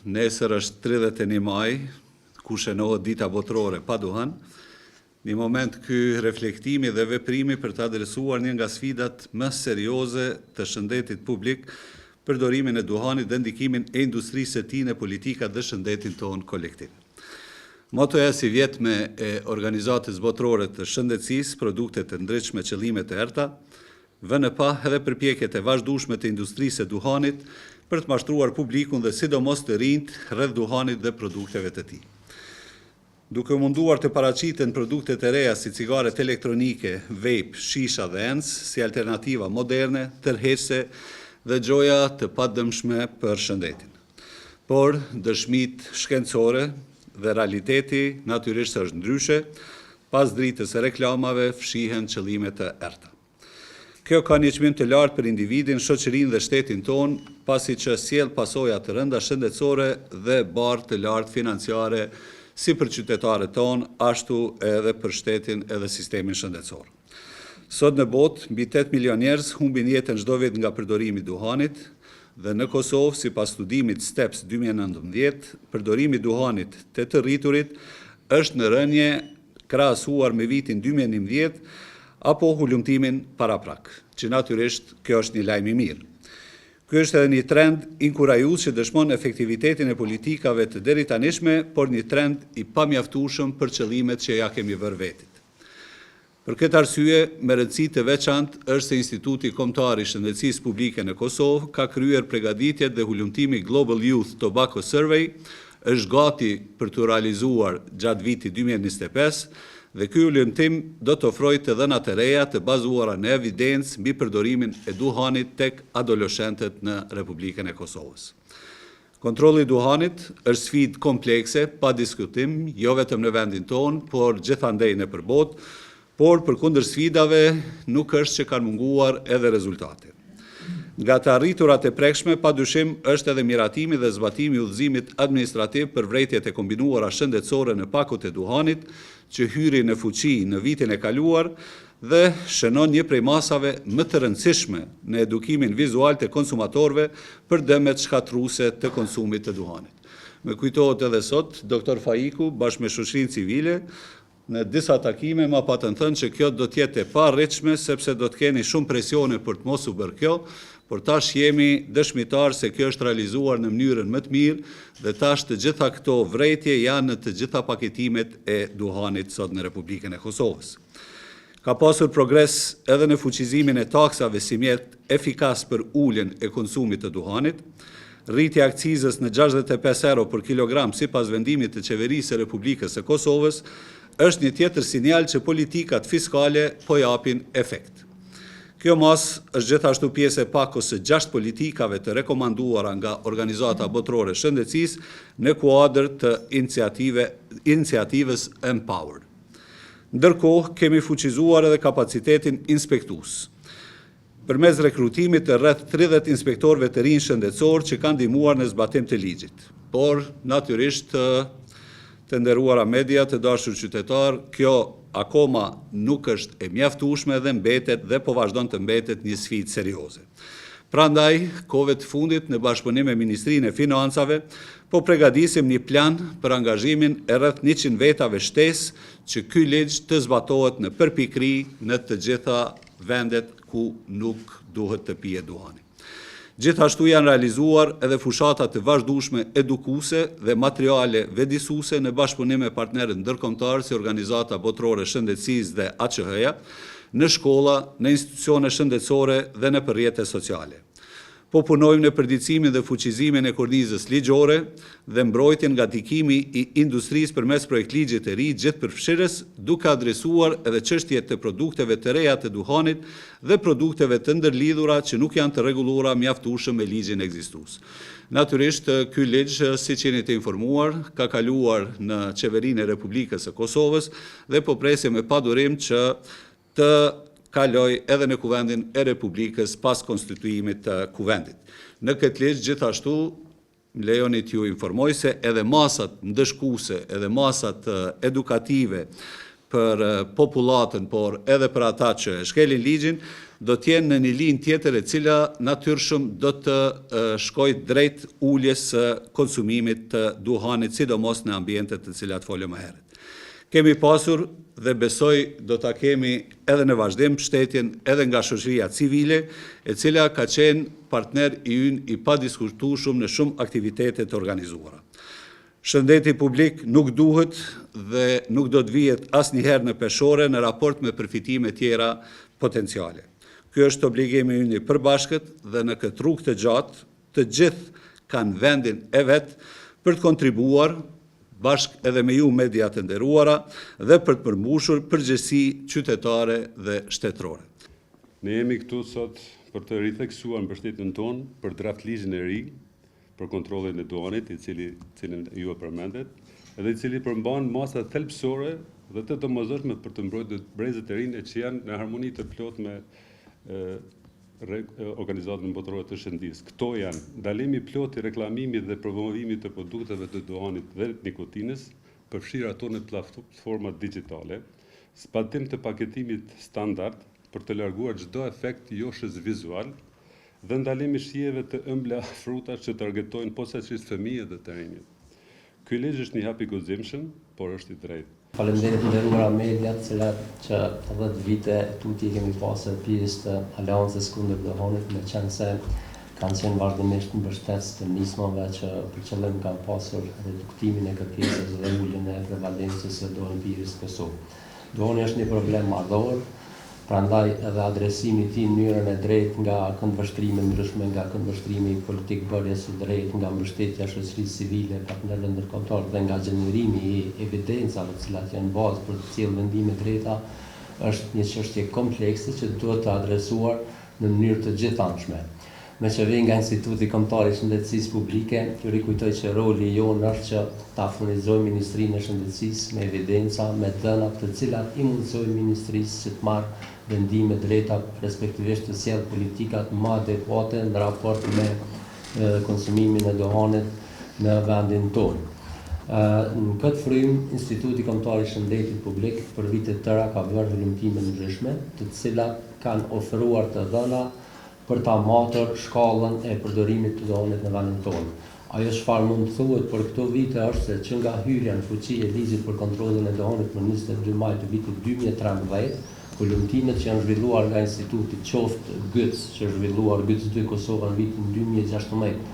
nesër është 31 maj, ku shënohet dita botërore pa duhan, një moment ky reflektimi dhe veprimi për të adresuar një nga sfidat më serioze të shëndetit publik, përdorimin e duhanit dhe ndikimin e industrisë së tij në politikat dhe shëndetin tonë kolektiv. Motoja si vjetme e Organizatës Botërore të Shëndetësisë, produkte të ndritshme, qëllime të errta, vënë pa edhe përpjekjet e vazhdueshme të industrisë së duhanit për të mashtruar publikun dhe sidomos të rinjt rreth duhanit dhe produkteve të tij. Duke munduar të paraqiten produktet e reja si cigaret elektronike, vape, shisha dhe ENS si alternativa moderne, tërheqëse dhe gjoja të padëmshme për shëndetin. Por dëshmitë shkencore dhe realiteti natyrisht është ndryshe, pas dritës e reklamave fshihen qëllime të errta. Kjo ka një çmim të lartë për individin, shoqërinë dhe shtetin ton, pasi që sjell pasoja të rënda shëndetësore dhe barë të lartë financiare si për qytetarët ton, ashtu edhe për shtetin edhe sistemin shëndetësor. Sot në botë, mbi 8 milion njerëz humbin jetën çdo vit nga përdorimi i duhanit dhe në Kosovë, sipas studimit STEPS 2019, përdorimi i duhanit të rriturit është në rënje krahasuar me vitin 2011 apo hulumtimin paraprak, që natyrisht kjo është një lajm i mirë. Ky është edhe një trend inkurajues që dëshmon efektivitetin e politikave të deritanishme, por një trend i pamjaftueshëm për qëllimet që ja kemi vënë vetit. Për këtë arsye, me rëndësi të veçantë është se Instituti Kombëtar i Shëndetësisë Publike në Kosovë ka kryer përgatitjet dhe hulumtimi Global Youth Tobacco Survey, është gati për të realizuar gjatë vitit 2025 dhe ky hulumtim do të ofrojë të dhëna të reja të bazuara në evidencë mbi përdorimin e duhanit tek adoleshentët në Republikën e Kosovës. Kontrolli i duhanit është sfidë komplekse, pa diskutim, jo vetëm në vendin tonë, por gjithandej nëpër botë, por përkundër sfidave nuk është që kanë munguar edhe rezultate. Nga të arriturat e prekshme, padyshim është edhe miratimi dhe zbatimi i udhëzimit administrativ për vërejtjet e kombinuara shëndetësore në pakut e duhanit, që hyri në fuqi në vitin e kaluar dhe shënon një prej masave më të rëndësishme në edukimin vizual të konsumatorëve për dëmet shkatruese të konsumit të duhanit. Me kujtohet edhe sot, Dr. Faiku, bashkë me shoqërinë civile, në disa takime ma patën thënë që kjo do t'jetë e parritshme sepse do të keni shumë presione për të mos u bërë kjo, por tash jemi dëshmitar se kjo është realizuar në mënyrën më të mirë dhe tash të gjitha këto vërejtje janë në të gjitha paketimet e duhanit sot në Republikën e Kosovës. Ka pasur progres edhe në fuqizimin e taksave si mjet efikas për uljen e konsumit të duhanit, rritja akcizës në 65 euro për kilogram sipas vendimit të qeverisë së Republikës së Kosovës është një tjetër sinjal që politikat fiskale po japin efekt. Kjo mas është gjithashtu pjesë e pakos së 6 politikave të rekomanduara nga Organizata Botërore e Shëndetësisë në kuadër të iniciativës Empowered. Ndërkohë, kemi fuqizuar edhe kapacitetin inspektues, përmes rekrutimit të rreth 30 inspektorëve të rinj shëndetësor që kanë ndihmuar në zbatim të ligjit. Por, natyrisht, të nderuara media, të dashur qytetar, kjo akoma nuk është e mjaftueshme dhe mbetet dhe po vazhdon të mbetet një sfidë serioze. Prandaj, kohëve të fundit në bashkëpunim me Ministrinë e Financave, po përgatisim një plan për angazhimin e rreth 100 vetave shtesë që ky ligj të zbatohet në përpikëri në të gjitha vendet ku nuk duhet të pije duhani. Gjithashtu janë realizuar edhe fushata të vazhdueshme edukuese dhe materiale vjedisuese në bashkëpunim me partnerët ndërkombëtar si Organizata Botërore e Shëndetësisë dhe AQH-ja, në shkolla, në institucione shëndetësore dhe në rrjete sociale. Po punojmë në përditësimin dhe fuqizimin e kornizës ligjore dhe mbrojtjen nga ndikimi i industrisë përmes projektligjit të ri gjithëpërfshirës, duke adresuar edhe çështjet të produkteve të reja të duhanit dhe produkteve të ndërlidhura që nuk janë të rregulluara mjaftueshëm me ligjin ekzistues. Natyrisht, ky ligj, siç jeni të informuar, ka kaluar në Qeverinë e Republikës së Kosovës dhe po presim me padurim që të kaloj edhe në kuvendin e Republikës pas konstituimit të kuvendit. Në këtë ligj, gjithashtu, më lejoni t'ju informoj se edhe masat ndëshkuese, edhe masat edukative për popullatën, por edhe për ata që shkelin ligjin, do t'jenë në një linjë tjetër e cila natyrshëm do të shkojë drejt uljes së konsumimit të duhanit, sidomos në ambientet të cilat folëm më herët. Kemi pasur dhe besoj do ta kemi edhe në vazhdim mbështetjen edhe nga shoqëria civile, e cila ka qenë partner i ynë i padiskutueshëm në shumë aktivitete të organizuara. Shëndeti publik nuk duhet dhe nuk do të vihet asnjëherë në peshore në raport me përfitime tjera potenciale. Ky është obligimi ynë i përbashkët dhe në këtë rrugë të gjatë, të gjithë kanë vendin e vet për të kontribuar bashkë edhe me ju media të nderuara dhe për të përmbushur përgjegjësi qytetare dhe shtetërore. Ne jemi këtu sot për të ritheksuar mbështetjen tonë për draft ligjin e ri për kontrollin e duanit, cilin ju e përmendet, edhe i cili përmban masa thelbësore dhe të domosdoshme për të mbrojtur brezët e rinë që janë në harmoni të plotë me organizatën botërore të shëndetësisë. Këto janë ndalimi plot i reklamimit dhe promovimit të produkteve të duanit dhe nikotinës, përfshirë ato në platforma digjitale, zbatim të paketimit standard për të larguar çdo efekt joshës vizual dhe ndalimi shijeve të ëmbla fruta që targetojnë posaçërisht fëmijët dhe të rinjt. Ky ligj është një hap i guximshëm, por është i drejtë. Faleminderit nderuara media, që 10 vite tuti kemi pasur pjesë të aleancës kundër duhanit, me qenë se kanë qenë vazhdimisht mbështetës të nismave që për qëllim kanë pasur reduktimin e kërkesës dhe uljen e prevalencës së duhanpiris në Kosovë. Duhani është një problem madhor, prandaj edhe adresimi i tij në mënyrën e drejtë nga këndvështrime ndryshme, nga këndvështrimi i politikë bërjes së drejtë, nga mbështetja e shoqërisë civile, partnerëve ndërkombëtar dhe nga gjenerimi i evidencave të cilat janë bazë për të cilë vendime drejta, është një çështje komplekse që duhet të adresuar në mënyrë të gjithanshme. Me që vjen nga Instituti Kombëtar i Shëndetësisë Publike, ju rikujtoj që roli jonë është që ta furnizojmë Ministrinë e Shëndetësisë me evidenca, me dhëna të cilat i mundsojnë Ministrisë që të marrë vendime drejta, respektivisht të sjellë politikat më adekuate në raport me konsumimin e duhanit në vendin tonë. Në këtë frym, Instituti Kombëtar i Shëndetit Publik për vite të tëra ka bërë zhvillimime ndryshme, të cilat kanë ofruar të dhëna për ta matur shkallën e përdorimit të duhanit në vendin tonë. Ajo çfarë mund të thuhet për këto vite është se që nga hyrja në fuqi e ligjit për kontrollin e duhanit më 22 maj të vitit 2013, kolumtimet që janë zhvilluar nga instituti, qoftë GYC, që është zhvilluar GYC 2 Kosova në vitin 2016,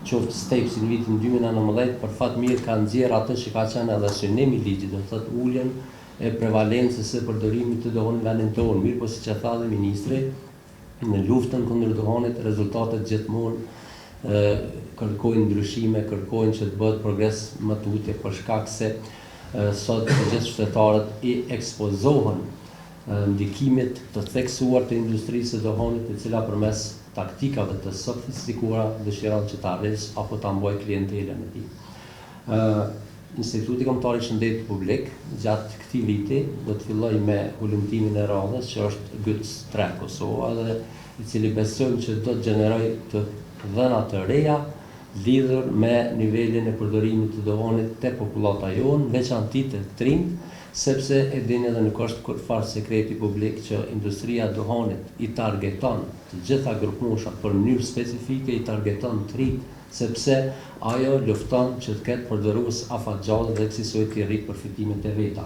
qoftë STEPS në vitin 2019, për fat mirë ka nxjerrë atë që ka qenë edhe synimi i ligjit, do të thotë uljen e prevalencës së përdorimit të duhanit në vendin tonë. Mirë, po siç e tha dhe ministri, në luftën kundër duhanit rezultatet gjithmonë kërkojnë ndryshime, kërkojnë që të bëhet progres më tutje, për shkak se sot të gjithë qytetarët i ekspozohen ndikimit të theksuar të industrisë së duhanit, e cila përmes taktikave të sofistikuara dëshiron që ta arrisë apo ta mbajë klientelën e tij. Instituti Kombëtar i Shëndetit Publik gjatë këtij viti do të fillojë me hulumtimin e radhës që është GYC 3 Kosova, dhe i cili besojmë që do të gjenerojë të dhëna të reja lidhur me nivelin e përdorimit të duhanit te popullata jonë, veçanërisht të rinjt, sepse e dini edhe nuk është kurrë sekreti publik që industria e duhanit i targeton të gjitha grupushat për mënyrë specifike, i targeton të rinjt, sepse ajo lufton që të ketë përdorues afatgjallë dhe kësaj të rritë përfitimet e veta.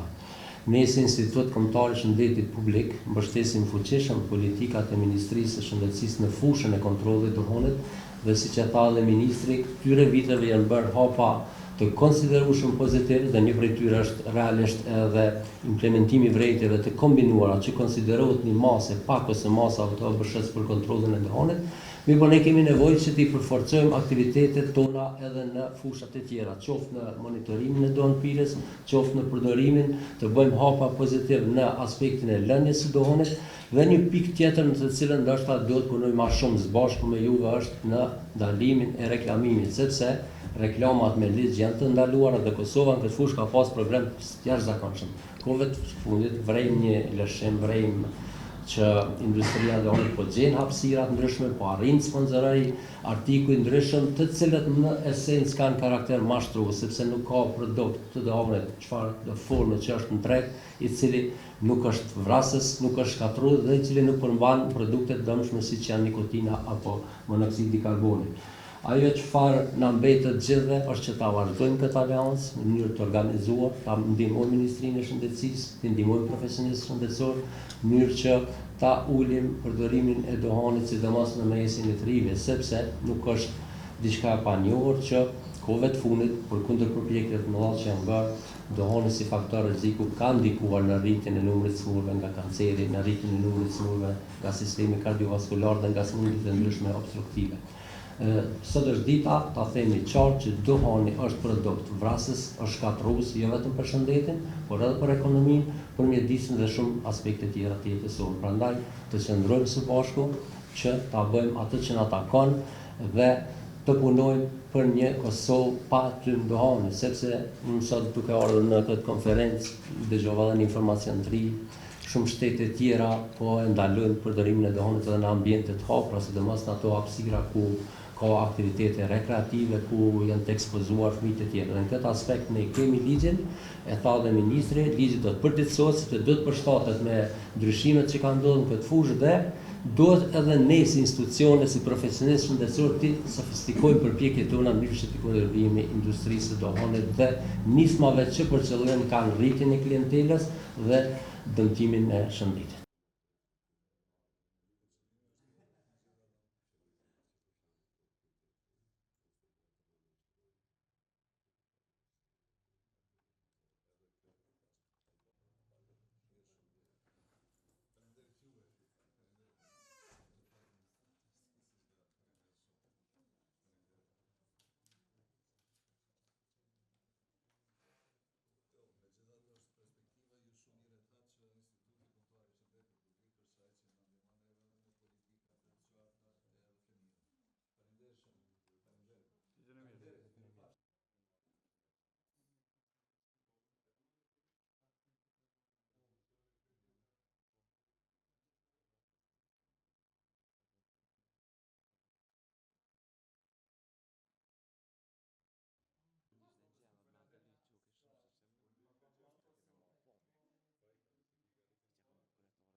Ne si Institut Kombëtar i Shëndetit Publik mbështesim fuqishëm politikat e Ministrisë së Shëndetësisë në fushën e kontrollit të duhanit, dhe siç e tha dhe ministri, këtyre viteve janë bërë hapa të konsiderueshëm pozitiv, dhe një prej tyre është realisht edhe implementimi i vërejtjeve të kombinuara që konsiderohet një masë pak ose masa autobërshës për kontrollin e duhanit. Mirë, po ne kemi nevojë që t'i përforcojmë aktivitetet tona edhe në fushat e tjera, qoftë në monitorimin e duhanpirjes, qoftë në përdorimin, të bëjmë hapa pozitiv në aspektin e lënies së duhanit, dhe një pikë tjetër në të cilën ndoshta duhet të punojmë më shumë së bashku me juve është në ndalimin e reklamimit, sepse reklamat me ligj janë të ndaluara dhe Kosova në këtë fushë ka pas problem jashtëzakonshëm. Kohëve të fundit vrejmë një lëshim, vrejmë që industria e dohanit po gjen hapësira të ndryshme, po arrin sponsoroj artikuj ndryshëm, të cilët në esencë kanë karakter mashtrues, sepse nuk ka produkt të dohanit çfarë forme që është në treg, i cili nuk është vrasës, nuk është shkatrues dhe i cili nuk përmban produkte të dëmshme siç janë nikotina apo monoksidi i karbonit. Ajo çfarë na mbetet gjithëve është që ta vazhdojmë këtë aleancë në mënyrë të organizuar, ta ndihmojmë Ministrinë e Shëndetësisë, të ndihmojmë profesionistë shëndetësor, në mënyrë që ta ulim përdorimin e dohanit, sidomos në mesin e të rive, sepse nuk është diçka e panjohur që kohëve të fundit, përkundër përpjekjeve të mëdha që janë bërë, dohani si faktor rreziku ka ndikuar në rritjen e numrit të smurve nga kanceri, në rritjen e numrit të smurve nga sistemi kardiovaskular dhe nga smundjet e ndryshme obstruktive. Sot është dita ta themi qartë që dohani është produkt vrasës, është shkatrues jo vetëm për shëndetin, por edhe për ekonominë, për mjedisin dhe shumë aspekte tjera të jetës sonë. Prandaj të qëndrojmë së bashku që ta bëjmë atë që na takon dhe të punojmë për një Kosovë pa tym dohani, sepse unë sot duke ardhur në këtë konferencë dëgjova edhe një informacion të ri. Shumë shtete tjera po e ndalojnë përdorimin e dohanit edhe në ambiente të hapura, sidomos në ato hapësira ku ka aktivitete rekreative, ku janë të ekspozuar fëmijët e tjerë. Dhe në këtë aspekt ne kemi ligjin, e tha dhe ministri, ligji do të përditësohet, sepse do të përshtatet me ndryshimet që kanë ndodhur në këtë fushë dhe duhet edhe ne si institucione, si profesionistë shëndetësor të sofistikojmë përpjekjet tona në mënyrë që të kundërvijemi industrisë së dohanit dhe nismave që për qëllim kanë rritjen e klientelës dhe dëmtimin e shëndetit.